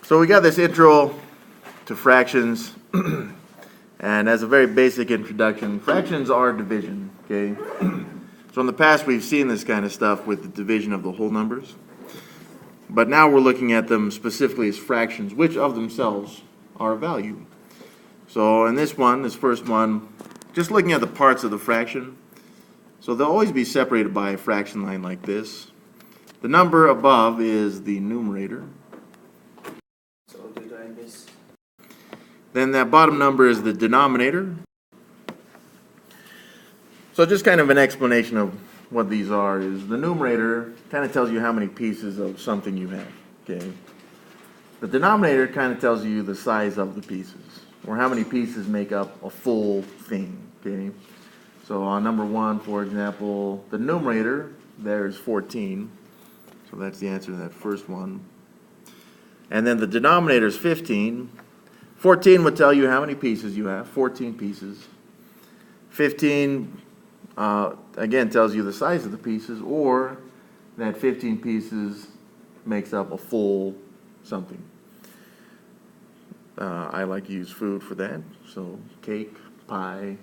So we got this intro to fractions, and as a very basic introduction, fractions are division, okay? So in the past we've seen this kind of stuff with the division of the whole numbers, but now we're looking at them specifically as fractions, which of themselves are a value. So in this first one, just looking at the parts of the fraction, so they'll always be separated by a fraction line like this. The number above is the numerator. Then that bottom number is the denominator. So just kind of an explanation of what these are is the numerator kind of tells you how many pieces of something you have, okay? The denominator kind of tells you the size of the pieces, or how many pieces make up a full thing, okay? So on number 1, for example, the numerator there is 14. So that's the answer to that first one. And then the denominator is 15. 14 would tell you how many pieces you have, 14 pieces. 15, again, tells you the size of the pieces, or that 15 pieces makes up a full something. I like to use food for that, so cake, pie,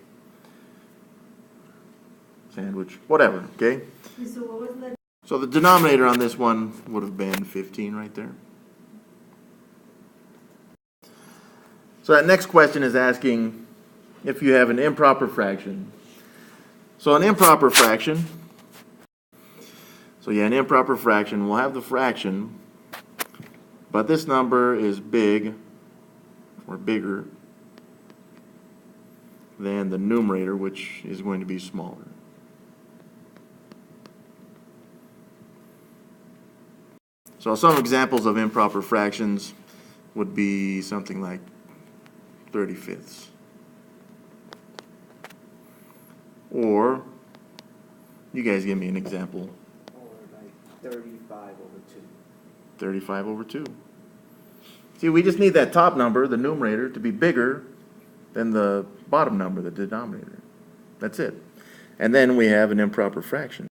sandwich, whatever, okay? So what was the... So the denominator on this one would have been 15 right there. So that next question is asking if you have an improper fraction. So an improper fraction, an improper fraction will have the fraction, but this number is big or bigger than the numerator, which is going to be smaller. So some examples of improper fractions would be something like 35ths. Or, you guys give me an example. Or like 35 over 2. 35 over 2. See, we just need that top number, the numerator, to be bigger than the bottom number, the denominator. That's it. And then we have an improper fraction.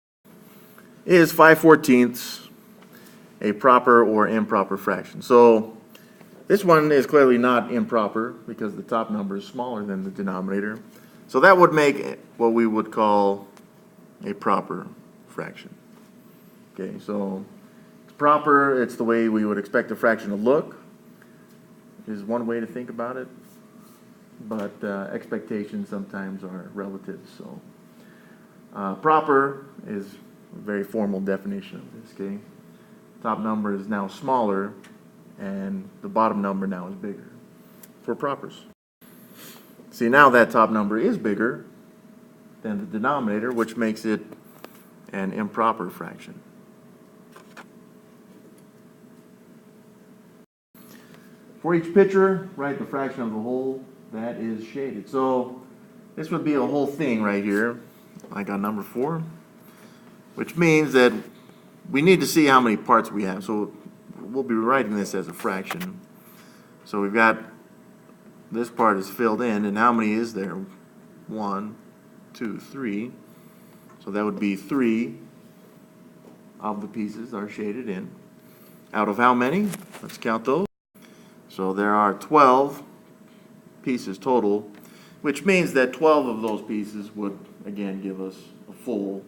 Is 5/14 a proper or improper fraction? So this one is clearly not improper because the top number is smaller than the denominator. So that would make what we would call a proper fraction. Okay, so it's proper, it's the way we would expect a fraction to look, is one way to think about it. But expectations sometimes are relative. So proper is a very formal definition of this, okay? Top number is now smaller, and the bottom number now is bigger for propers. See, now that top number is bigger than the denominator, which makes it an improper fraction. For each picture, write the fraction of the whole that is shaded. So this would be a whole thing right here, like on number 4, which means that we need to see how many parts we have. So we'll be writing this as a fraction. So we've got this part is filled in, and how many is there? 1, 2, 3. So that would be 3 of the pieces are shaded in. Out of how many? Let's count those. So there are 12 pieces total, which means that 12 of those pieces would, again, give us a full,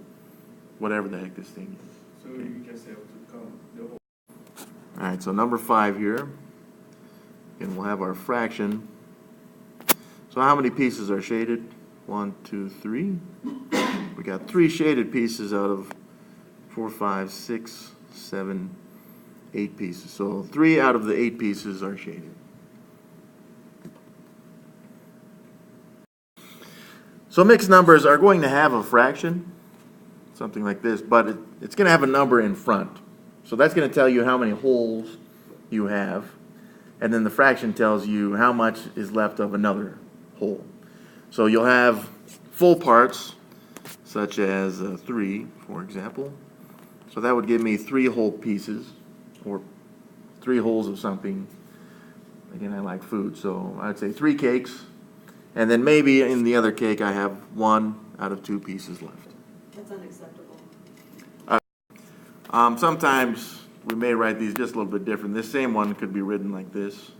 whatever the heck this thing is. So you can say it would come the whole. All right, so number 5 here, and we'll have our fraction. So how many pieces are shaded? 1, 2, 3. We got 3 shaded pieces out of 4, 5, 6, 7, 8 pieces. So 3 out of the 8 pieces are shaded. So mixed numbers are going to have a fraction, something like this, but it's going to have a number in front. So that's going to tell you how many wholes you have, and then the fraction tells you how much is left of another whole. So you'll have full parts, such as 3, for example. So that would give me 3 whole pieces, or 3 wholes of something. Again, I like food, so I'd say 3 cakes, and then maybe in the other cake I have 1 out of 2 pieces left. That's unacceptable. Sometimes we may write these just a little bit different. This same one could be written like this.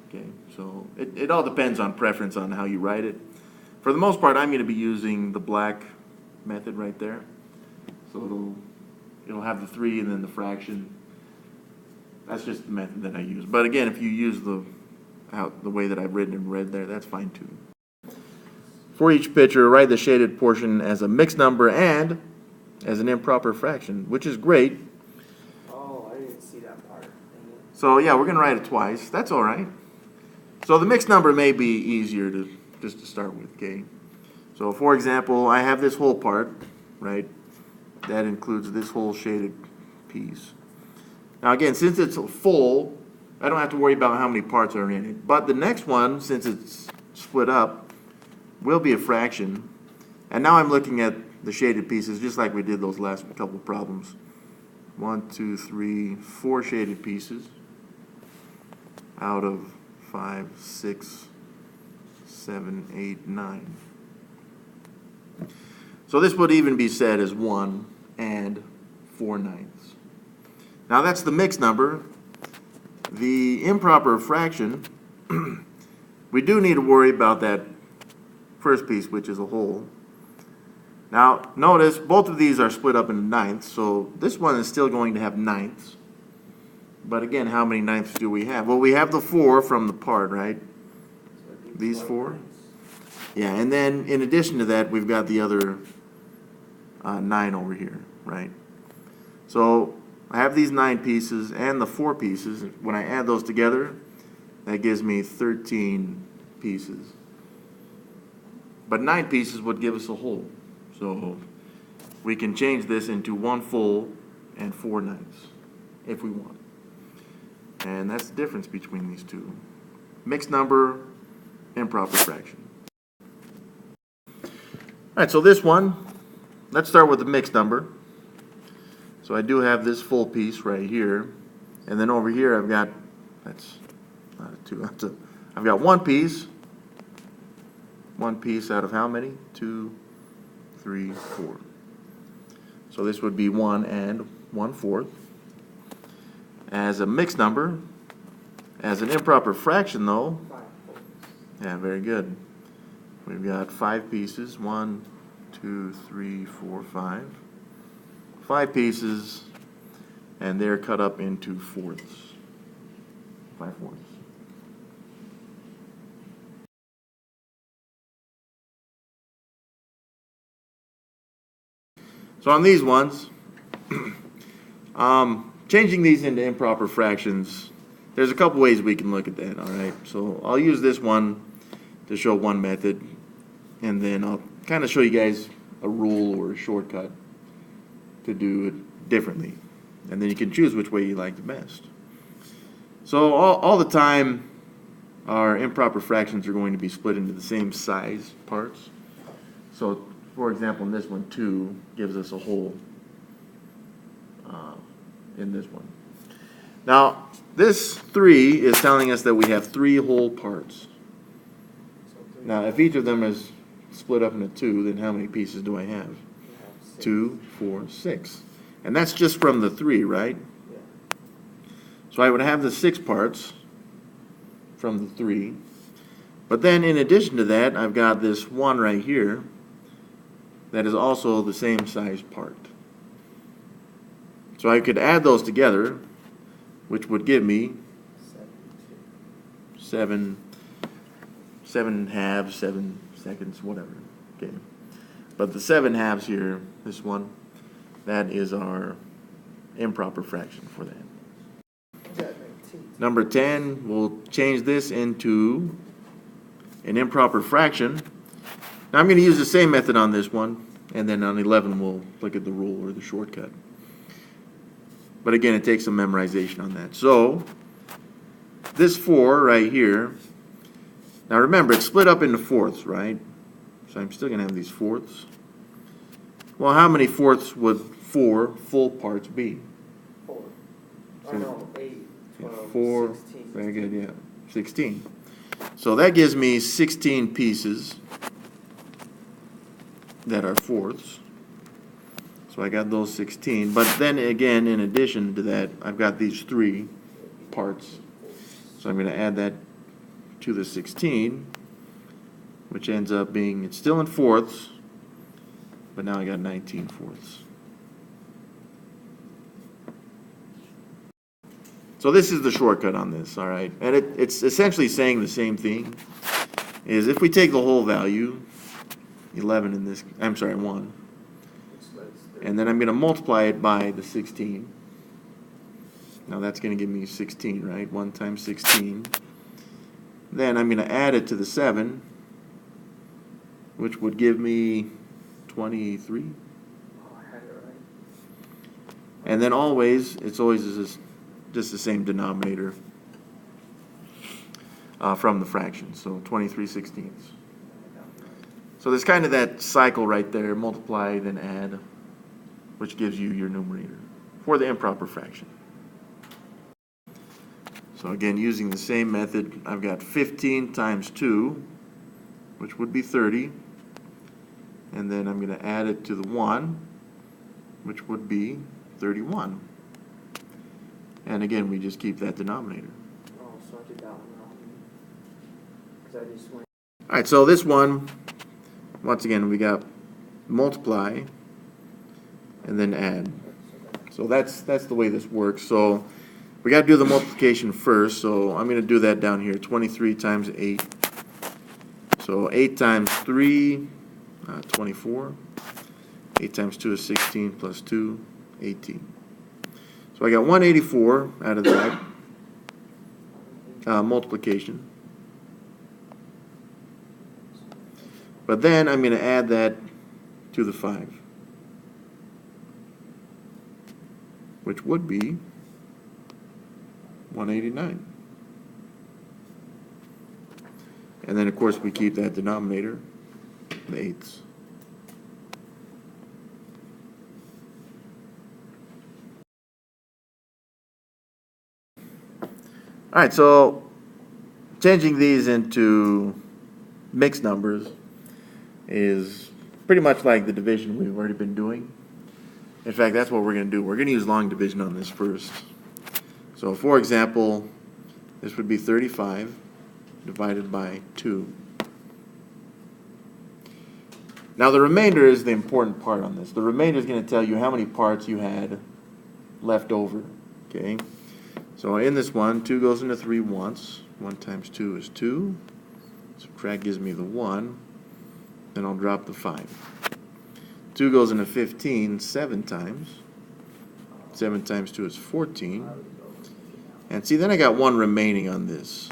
Okay, so it all depends on preference on how you write it. For the most part, I'm going to be using the black method right there. So it'll have the 3 and then the fraction. That's just the method that I use. But again, if you use the way that I've written in red there, that's fine too. For each picture, write the shaded portion as a mixed number and as an improper fraction, which is great. Oh, I didn't see that part. So yeah, we're going to write it twice. That's all right. So the mixed number may be easier to start with, okay? So for example, I have this whole part, right? That includes this whole shaded piece. Now again, since it's full, I don't have to worry about how many parts are in it. But the next one, since it's split up, will be a fraction. And now I'm looking at the shaded pieces just like we did those last couple problems. 1, 2, 3, 4 shaded pieces out of 5, 6, 7, 8, 9. So this would even be said as 1 and 4/9. Now that's the mixed number. The improper fraction, we do need to worry about that first piece, which is a whole. Now notice both of these are split up into ninths, so this one is still going to have ninths. But again, how many ninths do we have? Well, we have the 4 from the part, right? These 4. Yeah, and then in addition to that, we've got the other 9 over here, right? So I have these 9 pieces and the 4 pieces. When I add those together, that gives me 13 pieces. But 9 pieces would give us a whole. So we can change this into 1 full and 4 ninths if we want. And that's the difference between these two. Mixed number, improper fraction. All right, so this one, let's start with the mixed number. So I do have this full piece right here. And then over here I've got, that's not a 2, I've got 1 piece. 1 piece out of how many? 2, 3, 4. So this would be 1 and 1/4. As a mixed number, as an improper fraction though, yeah, very good. We've got 5 pieces, 1, 2, 3, 4, 5. 5 pieces, and they're cut up into fourths, 5/4. So on these ones, changing these into improper fractions, there's a couple ways we can look at that, all right? So I'll use this one to show one method, and then I'll kind of show you guys a rule or a shortcut to do it differently. And then you can choose which way you like the best. So all the time, our improper fractions are going to be split into the same size parts. So for example, in this one, 2 gives us a whole in this one. Now, this 3 is telling us that we have 3 whole parts. Now, if each of them is split up into 2, then how many pieces do I have? 2, 4, 6. And that's just from the 3, right? Yeah. So I would have the 6 parts from the 3. But then in addition to that, I've got this 1 right here that is also the same size part. So I could add those together, which would give me 7 halves, 7 seconds, whatever. Okay. But the 7 halves here, this one, that is our improper fraction for that. Number 10, we'll change this into an improper fraction. Now I'm going to use the same method on this one, and then on 11 we'll look at the rule or the shortcut. But again, it takes some memorization on that. So this 4 right here, now remember it's split up into fourths, right? So I'm still going to have these fourths. Well, how many fourths would 4 full parts be? 4. So, Or no, 8, 12, 4, 16. very good, yeah, 16. So that gives me 16 pieces that are fourths. So I got those 16. But then again, in addition to that, I've got these 3 parts. So I'm going to add that to the 16, which ends up being, it's still in fourths, but now I got 19 fourths. So this is the shortcut on this, all right? And it's essentially saying the same thing, is if we take the whole value, 11 in this, I'm sorry, 1, and then I'm going to multiply it by the 16. Now that's going to give me 16, right? 1 times 16. Then I'm going to add it to the 7, which would give me 23. Oh, I had it right. And then always, it's always just the same denominator from the fraction, so 23/16. So there's kind of that cycle right there, multiply, then add, which gives you your numerator for the improper fraction. So again, using the same method, I've got 15 times 2, which would be 30. And then I'm going to add it to the 1, which would be 31. And again, we just keep that denominator. Oh, so I did that one wrong. Because I just went. All right, so this one, once again, we got multiply and then add. So that's the way this works. So we got to do the multiplication first. So I'm going to do that down here. 23 times 8. So 8 times 3, 24. 8 times 2 is 16 plus 2, 18. So I got 184 out of that multiplication. But then I'm going to add that to the 5, which would be 189. And then, of course, we keep that denominator, the 8ths. All right, so changing these into mixed numbers is pretty much like the division we've already been doing. In fact, that's what we're going to do. We're going to use long division on this first. So, for example, this would be 35 divided by 2. Now, the remainder is the important part on this. The remainder is going to tell you how many parts you had left over, okay? So in this one, 2 goes into 3 once. 1 times 2 is 2. Subtract gives me the 1. Then I'll drop the 5. 2 goes into 15 7 times. 7 times 2 is 14. And see, then I got 1 remaining on this.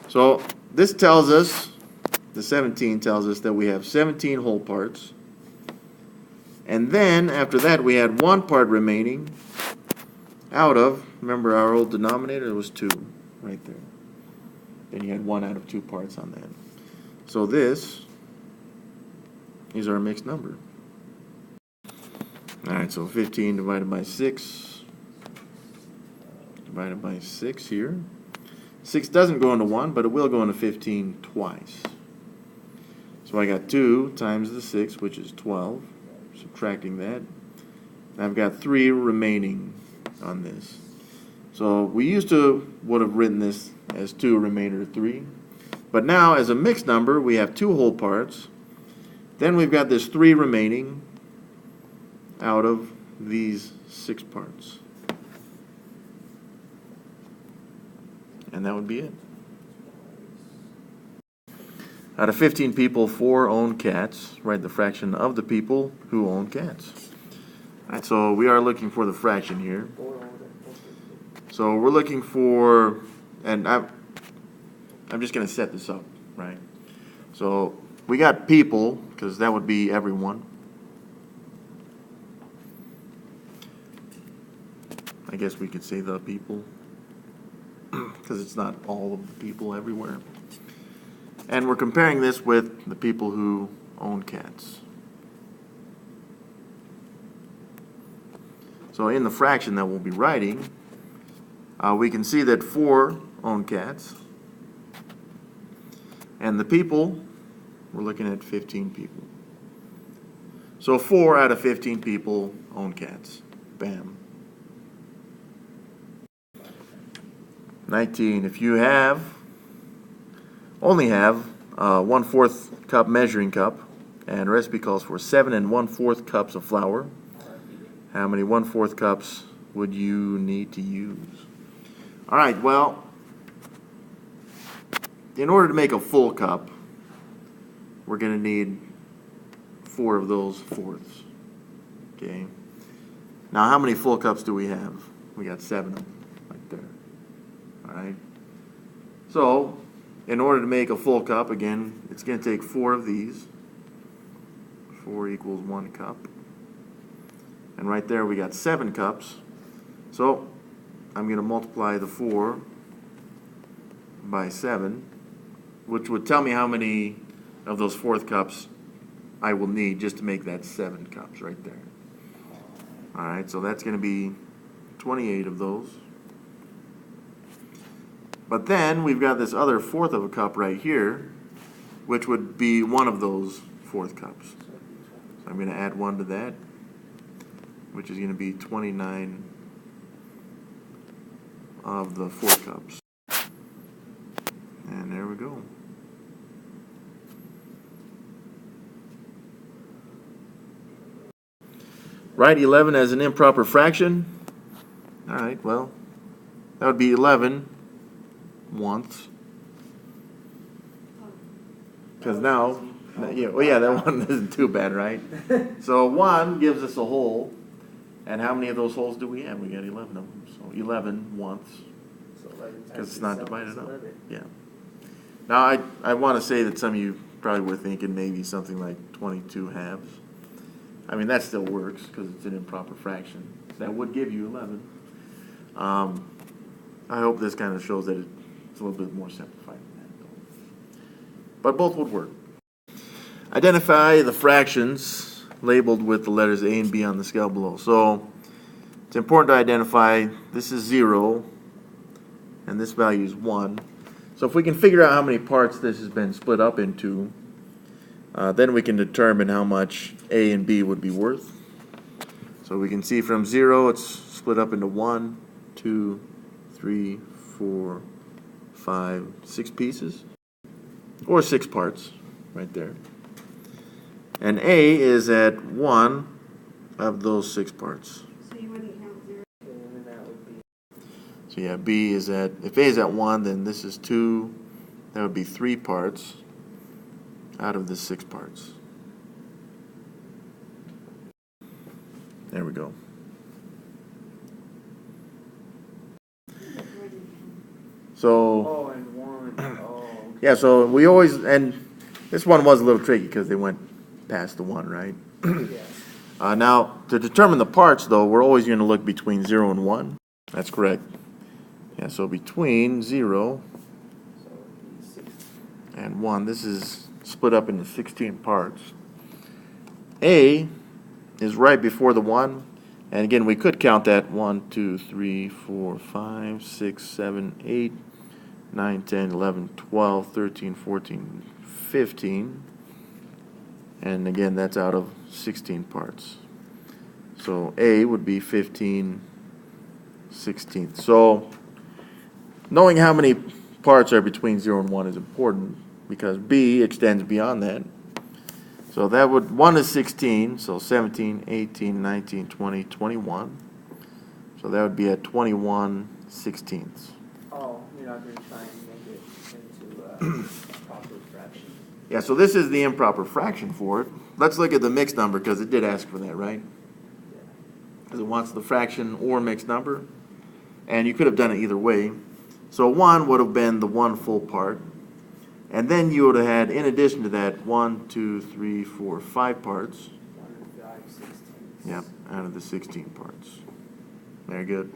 So this tells us, the 17 tells us that we have 17 whole parts. And then after that, we had 1 part remaining out of, remember our old denominator was 2 right there. Then you had 1 out of 2 parts on that. So this is our mixed number. All right, so 15 divided by 6 divided by 6 here. 6 doesn't go into 1, but it will go into 15 twice. So I got 2 times the 6, which is 12. Subtracting that. I've got 3 remaining on this. So we would have written this as 2 remainder 3. But now as a mixed number, we have 2 whole parts. Then we've got this 3 remaining out of these 6 parts. And that would be it. Out of 15 people, 4 own cats. Write the fraction of the people who own cats. All right, so we are looking for the fraction here. So we're looking for, and I'm just going to set this up, right? So we got people, because that would be everyone. I guess we could say the people, because it's not all of the people everywhere. And we're comparing this with the people who own cats. So in the fraction that we'll be writing, we can see that 4 own cats. And the people, we're looking at 15 people. So 4 out of 15 people own cats. Bam. 19. If you only have 1/4 cup measuring cup, and recipe calls for 7 1/4 cups of flour, how many 1/4 cups would you need to use? All right, well, in order to make a full cup, we're going to need 4 of those fourths. Okay. Now, how many full cups do we have? We got 7 of them right there. All right. So, in order to make a full cup, again, it's going to take 4 of these. 4 equals 1 cup. And right there we got 7 cups. So, I'm going to multiply the 4 by 7, which would tell me how many of those 4th cups I will need just to make that 7 cups right there. All right, so that's going to be 28 of those. But then we've got this other 1/4 of a cup right here, which would be one of those 4th cups. So I'm going to add 1 to that, which is going to be 29 of the 4 cups. And there we go. Write 11 as an improper fraction. All right, well, that would be 11 once. Because now, yeah, well, yeah, that one isn't too bad, right? So 1 gives us a whole. And how many of those holes do we have? We got 11 of them. So 11 once. So 11 Because it's times not divided itself up. is 11. Yeah. Now, I want to say that some of you probably were thinking maybe something like 22 halves. I mean, that still works because it's an improper fraction. That would give you 11. I hope this kind of shows that it's a little bit more simplified than that, though. But both would work. Identify the fractions labeled with the letters A and B on the scale below. So it's important to identify this is 0 and this value is 1. So if we can figure out how many parts this has been split up into, then we can determine how much A and B would be worth. So we can see from 0 it's split up into 1, 2, 3, 4, 5, 6 pieces, or 6 parts right there. And A is at 1 of those 6 parts. So you wouldn't count 0? And then that would be So yeah, B is at, if A is at 1, then this is 2, that would be 3 parts out of the 6 parts. There we go. So, and 1. Oh. yeah, so we always, and this one was a little tricky because they went past the 1, right? Yeah. Now, to determine the parts, though, we're always going to look between 0 and 1. That's correct. Yeah, so between 0 So it would be 6. and 1, this is split up into 16 parts. A is right before the 1, and again, we could count that 1, 2, 3, 4, 5, 6, 7, 8, 9, 10, 11, 12, 13, 14, 15. And again, that's out of 16 parts. So A would be 15 16ths. So knowing how many parts are between 0 and 1 is important because B extends beyond that. So that would, 1 is 16, so 17, 18, 19, 20, 21. So that would be at 21 16ths. Oh, you're not going to try and make it into proper fraction. Yeah, so this is the improper fraction for it. Let's look at the mixed number because it did ask for that, right? Yeah. Because it wants the fraction or mixed number. And you could have done it either way. So 1 would have been the 1 full part. And then you would have had, in addition to that, 1, 2, 3, 4, 5 parts. 1 and 5 16. Yep, out of the 16 parts. Very good.